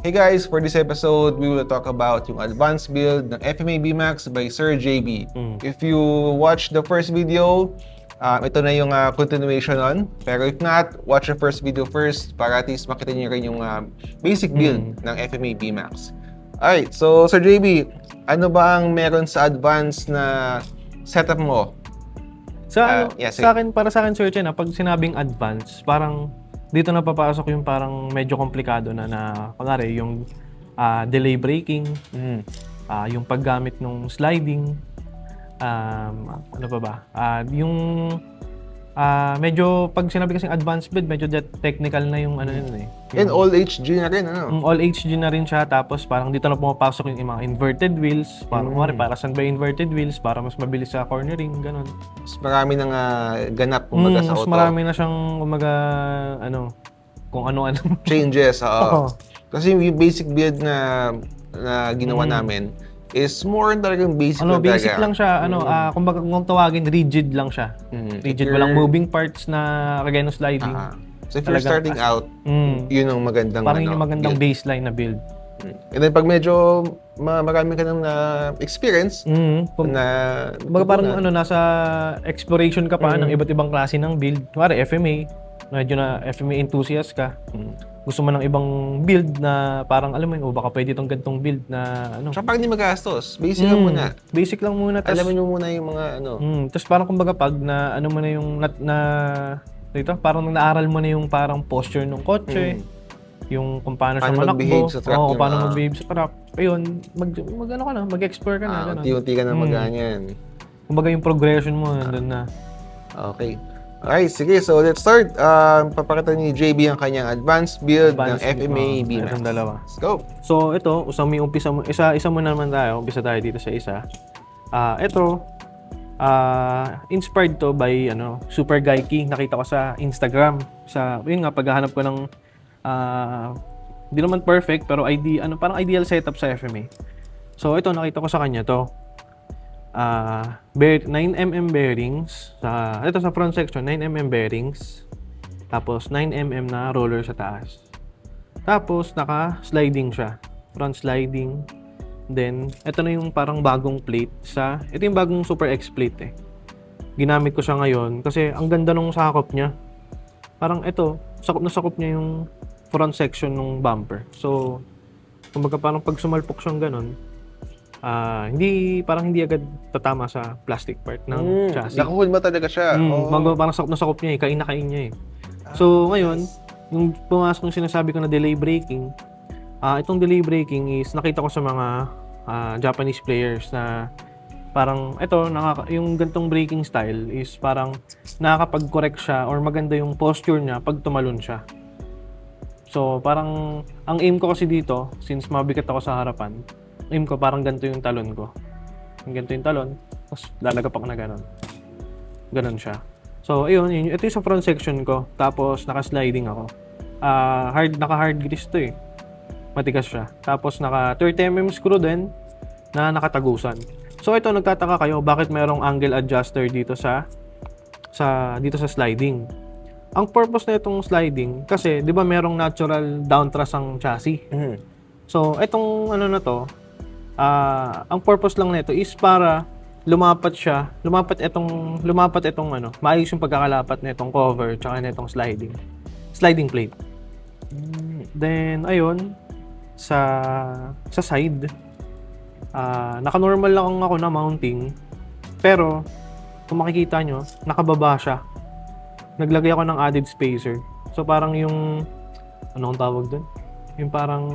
Hey guys, for this episode, we will talk about yung advanced build ng FMA BMAX by Sir JB. If you watch the first video, ito na yung continuation on. Pero if not, watch the first video first para at least makita niyo rin yung basic build ng FMA BMAX. Alright, so Sir JB, ano ba ang meron sa advanced na setup mo? Sa akin, para sa akin, Sir Chen, pag sinabing advance, parang dito na papasok yung parang medyo komplikado na kunwari yung delay braking, yung paggamit ng sliding, ano pa ba? Yung medyo pag sinabi kasing advanced build, medyo technical na yung ano yun eh. And all HD na rin, ano? All HD na rin siya, tapos parang dito na pumapasok yung mga inverted wheels. Parang para saan ba inverted wheels? Para mas mabilis sa cornering, ganun. Mas marami nang ganap kumbaga sa auto. Mas marami na siyang kumbaga, kung ano-ano. Changes, oo. Kasi yung basic build na ginawa namin is more talagang basic na basic talaga. lang siya, kumbaga kung tawagin, rigid lang siya. Rigid, walang moving parts na kagaya ng sliding. So if you're starting out, yun ang magandang parang yun yung magandang build. baseline na build. And then pag medyo marami ka nang experience, Kumbaga parang nasa exploration ka pa ng iba't ibang klase ng build. Kuwari FMA, medyo na FMA enthusiast ka. Gusto mo ng ibang build na parang alam mo yun, baka pwede itong ganitong build na Tsaka parang hindi magastos. Basic lang muna. Basic lang muna. Alam mo muna yung mga Tapos parang kumbaga pag mo na yung dito, parang naaral mo na yung parang posture ng kotse. Yung kung paano siya manakbo, kung paano mag-behave sa truck. Ayun, mag-explore ka na. Unti-unti ka na mag-ganyan. Kumbaga yung progression mo, nandun na. Okay. Alright, sige. So, let's start. Papakita ni JB ang kanyang advanced build ng FMA BMAX. Itong dalawa. Let's go. So, ito, isa mo naman tayo. Umpisa tayo dito sa isa. Ito, inspired to by Super Gaiky. Nakita ko sa Instagram. Yun nga, paghahanap ko ng hindi naman perfect, pero parang ideal setup sa FMA. So, ito, nakita ko sa kanya to. 9mm bearings ito sa front section, 9mm bearings, tapos 9mm na roller sa taas, tapos naka sliding siya, front sliding. Then ito na yung parang bagong plate ito yung bagong Super X plate ginamit ko siya ngayon kasi ang ganda nung sakop niya. Parang ito, sakop niya yung front section ng bumper. So kumbaga parang pag sumalpok siyang ganun, hindi agad tatama sa plastic part ng chassis. Nakuhulma talaga siya. Parang sakop na sakop niya kain na kain niya So ngayon, yung pumasok yung sinasabi ko na delay braking, itong delay braking is nakita ko sa mga Japanese players na parang yung gantong braking style is parang nakakapag-correct siya or maganda yung posture niya pag tumalon siya. So parang ang aim ko kasi dito, since mabigat ako sa harapan, aim ko parang ganito yung talon ko. Ganito yung talon, tapos lalagapak na gano'n. Gano'n siya. So, ayun, ito yung sa front section ko. Tapos, naka-sliding ako. Naka-hard grease to Matigas siya. Tapos, naka 30mm screw din na nakatagusan. So, ito, nagtataka kayo, bakit mayroong angle adjuster dito sa sliding. Ang purpose na itong sliding, kasi, di ba merong natural downthrust ang chassis? So, itong ang purpose lang nito is para lumapat itong maayos yung pagkakalapat nitong cover tsaka nitong sliding plate. Then ayun sa side, naka-normal lang ako na mounting, pero kung makikita nyo, nakababa siya. Naglagay ako ng added spacer. So parang yung anong tawag doon? Yung parang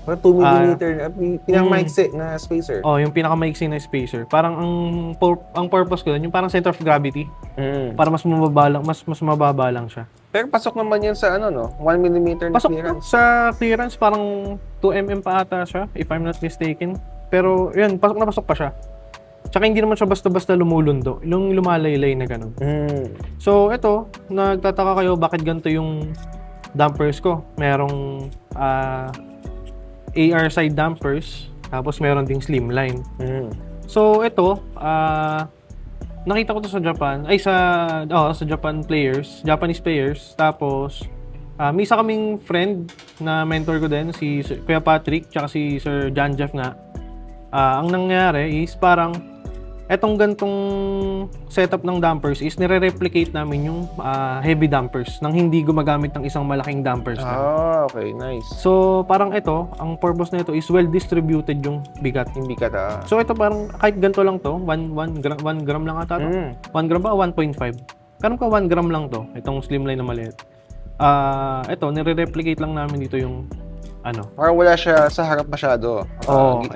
2mm pinakamaiksi na spacer. Yung pinakamaiksi na spacer. Parang ang purpose ko doon, yung parang center of gravity. Para mas mababa lang siya. Pero pasok naman yan sa 1mm na pasok clearance. Sa clearance, parang 2mm pa ata siya, if I'm not mistaken. Pero yun, pasok pa siya. Tsaka hindi naman siya basta-basta lumulundo. Yung lumalaylay na ganun. So ito, nagtataka kayo bakit ganito yung dampers ko. Merong AR side dampers, tapos meron ding slimline. So ito, nakita ko to sa Japan, sa Japanese players, tapos May isa kaming friend na mentor ko din, si Kuya Patrick, tsaka si Sir John Jeff nga. Ang nangyari is parang etong gantong setup ng dampers is nire-replicate namin yung heavy dampers nang hindi gumagamit ng isang malaking dampers na. Okay, nice. So, parang ito, ang purpose na ito is well-distributed yung bigat. Hindi ka So, ito parang kahit ganito lang to, 1 gram lang ata to. 1 gram ba o 1.5? Karon ka 1 gram lang to, itong slimline na maliit. Ito, nire-replicate lang namin dito yung Parang wala siya sa harap masyado.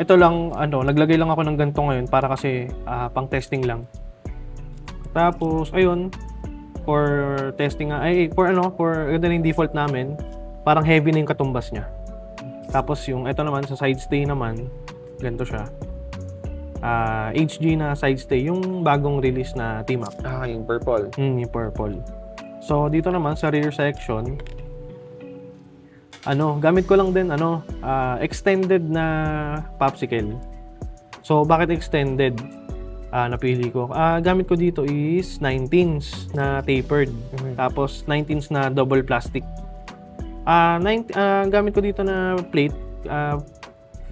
ito lang, naglagay lang ako ng ganito ngayon para kasi pang testing lang. Tapos, ayun, for testing for ganito yung default namin, parang heavy na yung katumbas niya. Tapos yung, ito naman, sa side stay naman, ganito siya. HG na side stay, yung bagong release na T-Mac. Yung purple. Yung purple. So, dito naman sa rear section, gamit ko lang din, extended na popsicle. So, bakit extended? Napili ko. Gamit ko dito is 19s na tapered. Tapos, 19s na double plastic. Gamit ko dito na plate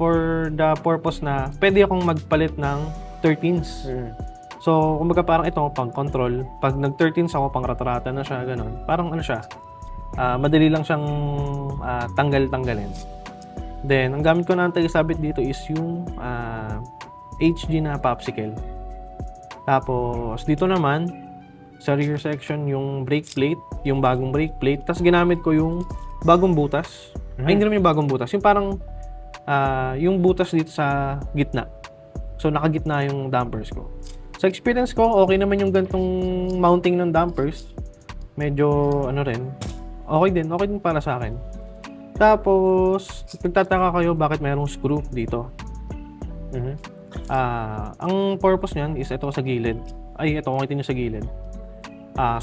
for the purpose na pwede akong magpalit ng 13s. So, kumbaga parang ito, pang control. Pag nag-13s ako, pang rata-rata na siya, ganun. Parang siya, madali lang siyang tanggal-tanggalin. Then, ang gamit ko na isabit dito is yung HG na popsicle. Tapos, dito naman, sa rear section, yung brake plate, yung bagong brake plate. Tapos, ginamit ko yung bagong butas. Ay, hindi naman yung bagong butas. Yung parang, yung butas dito sa gitna. So, nakagitna yung dampers ko. Sa experience ko, okay naman yung gantong mounting ng dampers. Medyo, okay din para sa akin. Tapos, nagtataka kayo bakit mayroong screw dito. Ang purpose niyan is ito sa gilid. Ito, makita nyo sa gilid.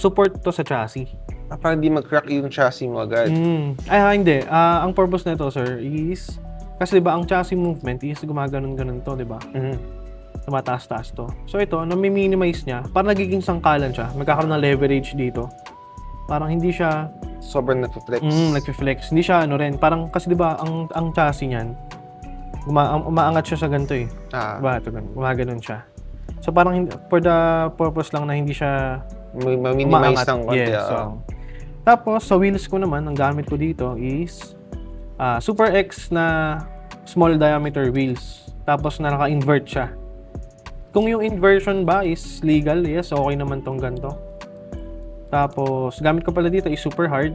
Support to sa chassis. Parang di mag-crack yung chassis mo agad. Hindi. Ang purpose nito, sir, is kasi diba ang chassis movement is gumaganon-ganon to, diba? Tumataas-taas to. So ito, nami-minimize niya, parang nagiging sangkalan siya. Magkakaroon ng leverage dito. Parang hindi siya sobrang nagfe-flex. Nagfe-flex. Hindi siya rin. Parang kasi 'di ba ang chassis niyan umaangat siya sa ganito eh. Diba? Ito gumaganon siya. So parang for the purpose lang na hindi siya ma-minimize ng konti. Tapos sa wheels ko naman, ang gamit ko dito is Super X na small diameter wheels. Tapos na naka-invert siya. Kung yung inversion ba is legal, yes, okay naman tong ganito. Tapos, gamit ko pala dito is super hard.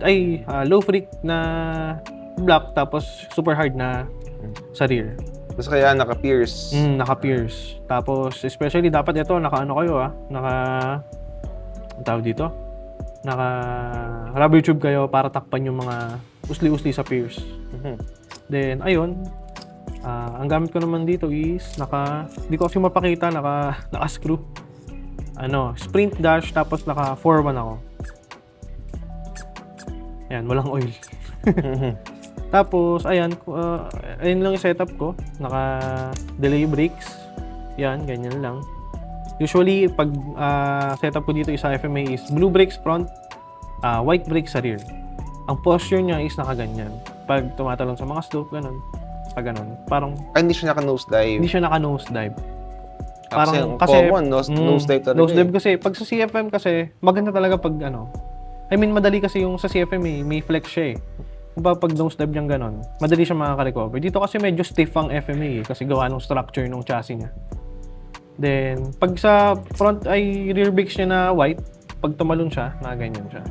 Low freak na block, tapos super hard na sa rear. Tapos kaya naka-pierce. Naka-pierce. Tapos, especially dapat ito, tawag dito? Naka-rubber tube kayo para takpan yung mga usli-usli sa pierce. Then, ayun. Ang gamit ko naman dito is hindi ko kasi mapakita, naka-screw. Sprint dash, tapos naka 4-1 ako. Ayan, walang oil. Tapos, ayun lang yung setup ko. Naka-delay brakes. Yan, ganyan lang. Usually, pag setup ko dito sa FMA is blue brakes front, white brakes sa rear. Ang posture niya is nakaganyan. Pag tumatalon sa mga slope, ganun. Pag ganun. Parang hindi siya naka-nosedive. Hindi siya naka-nosedive. Parang kasi common, nosedive talaga. Nosedive kasi, pag sa CFM kasi, maganda talaga pag madali kasi yung sa CFM may flex siya eh. Kung pag nosedive niyang ganun, madali siya makaka-recover. Dito kasi medyo stiff ang FMA eh, kasi gawa ng structure ng chassis niya. Then, pag sa front ay rear brakes niya na white, pag tumalon siya, ganyan siya.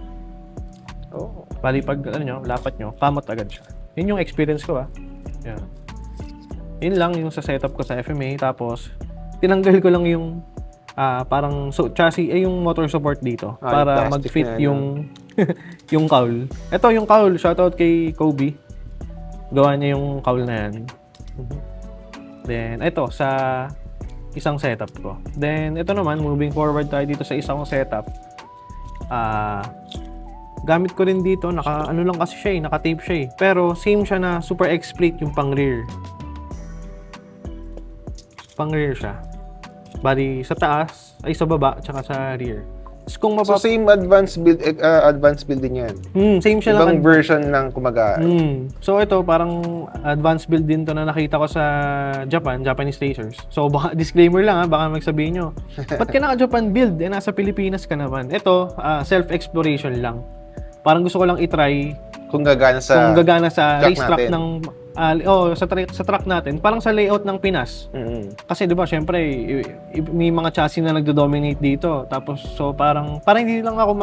Bali pag lapat nyo, kamot agad siya. Yun yung experience ko Yan. Yun lang yung sa setup ko sa FMA. Tapos, tinanggal ko lang yung chassis, yung motor support dito. Para mag-fit yung yung cowl. Ito yung cowl. Shoutout kay Kobe. Gawa niya yung cowl na yan. Then, ito sa isang setup ko. Then, ito naman, moving forward tayo dito sa isang setup. Gamit ko rin dito, lang kasi siya naka-tape siya Pero same siya na Super X plate yung pang rear. Pang rear siya. Bali sa taas, sa baba, tsaka sa rear. Kung So same advanced build din yan. same siya Ibang lang. version ng kumaga. So ito, parang advanced build din to na nakita ko sa Japanese racers. So baka, disclaimer lang ha, baka magsabihin nyo, ba't ka naka-Japan build? Nasa Pilipinas ka naman. Ito, self-exploration lang. Parang gusto ko lang itry Kung gagana sa track racetrack natin. ng sa track natin, parang sa layout ng Pinas. Kasi 'di ba, syempre may mga chassis na nagdo-dominate dito. Tapos so parang hindi lang ako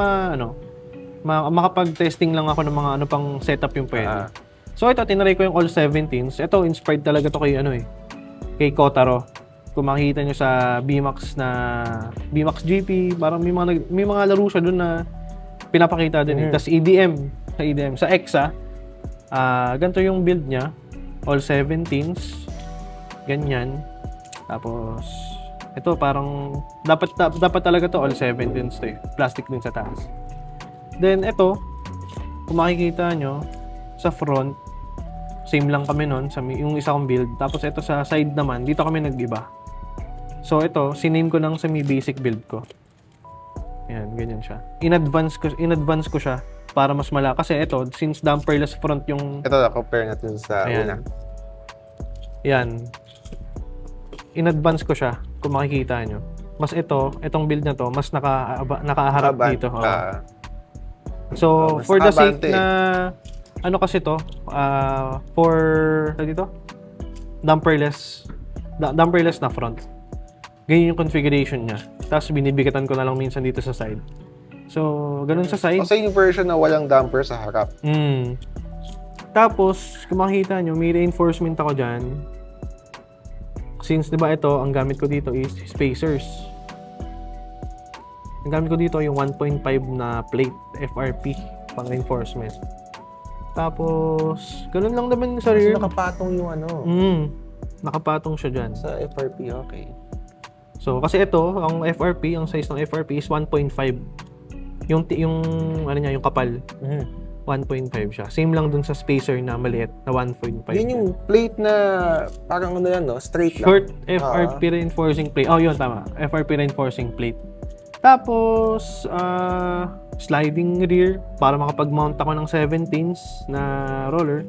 makapag-testing lang ako ng mga ano pang setup yung pwede. So ito, tinry ko yung all 17s. Ito, inspired talaga to kay kay Kotaro. Kung makikita nyo sa BMAX GP, parang may mga laro siya doon na pinapakita din. Tapos EDM, sa EXA, ganito yung build niya, all 17s, ganyan. Tapos ito parang dapat talaga to all 17s to plastic din sa taas. Then ito, kung makikita nyo sa front, same lang kami nun sa yung isa kong build. Tapos ito sa side naman, dito kami nag-iba. So ito, siname ko ng semi-basic build ko. Ayan, ganyan siya. In-advance ko siya para mas kasi ito, since damperless front yung... Ito, compare natin sa una. Yan. In-advance ko siya, kung makikita nyo. Mas itong build na to, mas nakaharap dito. So, for the sake na... Ano kasi to? For... dito? Damperless na front. Ganyan yung configuration niya. Tapos binibigatan ko na lang minsan dito sa side. So, ganun sa side. Kasi yung version na walang damper sa harap. Tapos, kung makikita nyo, may reinforcement ako dyan. Since, di ba ito, ang gamit ko dito is spacers. Ang gamit ko dito yung 1.5 na plate FRP pang reinforcement. Tapos, ganun lang naman sa rear. Nakapatong yung Nakapatong siya dyan. Sa FRP, okay. So, kasi ito, ang size ng FRP is 1.5. Yung kapal. 1.5 siya. Same lang dun sa spacer na maliit na 1.5. Yun yung plate na parang straight lang. Short FRP reinforcing plate. Oh, yun, tama. FRP reinforcing plate. Tapos, sliding rear para makapag-mount ako ng 17s na roller.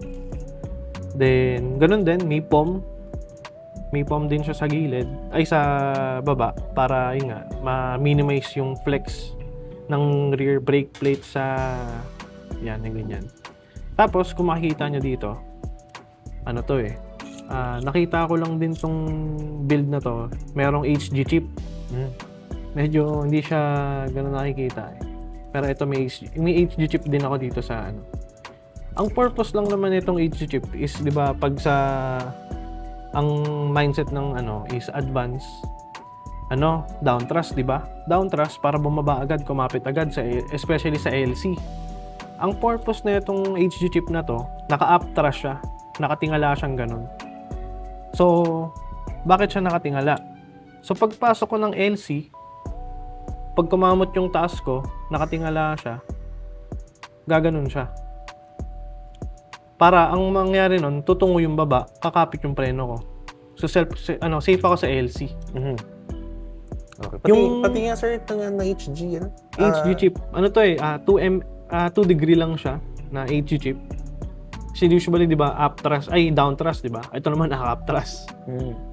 Then, ganun din, may pom. May pom din siya sa gilid, sa baba, para yun nga, ma-minimize yung flex ng rear brake plate sa yan, ganyan. Tapos, kung makikita nyo dito, nakita ko lang din tong build na to, merong HG chip. Medyo hindi siya ganun nakikita Pero ito may HG chip din ako dito sa Ang purpose lang naman itong HG chip is, di ba, pag ang mindset ng is advance down thrust, di ba? Down thrust para bumaba agad, kumapit agad especially sa LC. Ang purpose na itong HG chip na to, naka-up thrust siya, nakatingala siyang ganun. So, bakit siya nakatingala? So, pagpasok ko ng LC, pag kumamot yung taas ko, nakatingala siya, gaganon siya. Para ang mangyari nun, tutungo yung baba, kakapit yung preno ko. So safe ako sa LC. Okay. Pati nga sir, ito nga na HG yan. HG chip. 2 degree lang siya na HG chip. Kasi usually, di ba, down thrust, di ba? Ito naman, up thrust.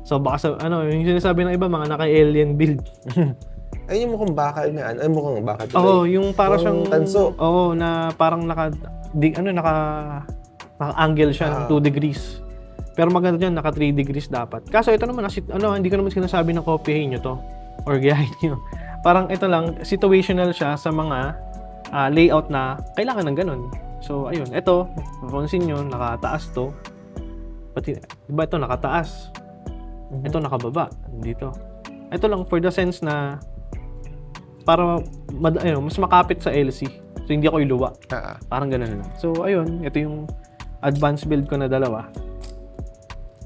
So baka yung sinasabi ng iba, mga naka-alien build. Ay, yung mukhang bakal na mukhang bakal. Yung para siyang tanso. Na parang naka-angle siya ng 2 degrees. Pero maganda dyan, naka 3 degrees dapat. Kaso ito naman, hindi ko naman sinasabi na kopyahin nyo to or gayahin nyo. Parang ito lang, situational siya sa mga layout na kailangan ng ganun. So, ayun. Ito, mapansin nyo, nakataas to. Pati, diba ito nakataas? Ito nakababa. Dito. Ito lang for the sense na para mas makapit sa LC. So, hindi ako iluwa. Parang ganun lang. So, ayun. Ito yung advanced build ko na dalawa.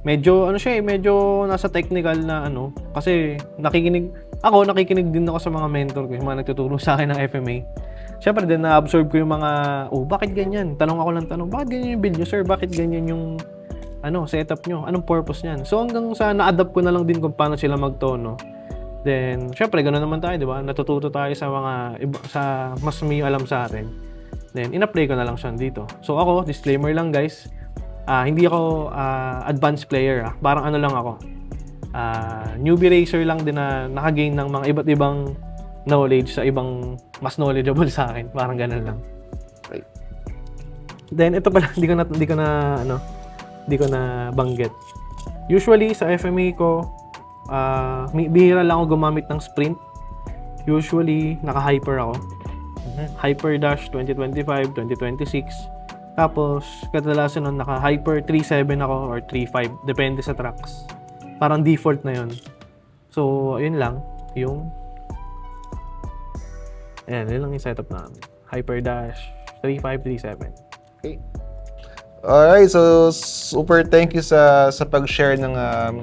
Medyo medyo nasa technical na kasi nakikinig din ako sa mga mentor ko, yung mga nagtuturo sa akin ng FMA. Syempre din na-absorb ko yung mga bakit ganyan? Tanong ako ng tanong, bakit ganyan yung build nyo, sir? Bakit ganyan yung setup nyo? Anong purpose niyan? So hanggang sa na-adapt ko na lang din kung paano sila magtono. Then, syempre, gano'n naman tayo, di ba? Natututo tayo sa mga sa mas may alam sa atin. Then, in-apply ko na lang siya dito. So, ako, disclaimer lang, guys. Hindi ako advanced player. Parang ano lang ako. Newbie racer lang din na nakagain ng mga iba't ibang knowledge sa ibang mas knowledgeable sa akin. Parang ganun lang. Right. Then, ito pala, hindi ko na banggit. Usually, sa FMA ko, bihira lang ako gumamit ng sprint. Usually, naka-hyper ako. Hyper Dash 2025, 2026. Tapos, kadalasan nun, naka-hyper 3.7 ako or 3.5. Depende sa tracks. Parang default na yun. So, ayun lang. Yun lang yung setup namin. Hyper Dash 3.5, 3.7. Okay. Alright, so super thank you sa pag-share ng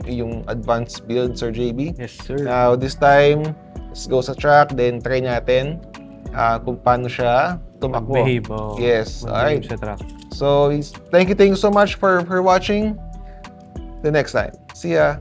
iyong advanced build, Sir JB. Yes, sir. Now, this time, let's go sa track, then try natin kung paano siya tumakbo. Mag-behave. Yes, alright. Sa track. So, thank you so much for watching. The next time. See ya!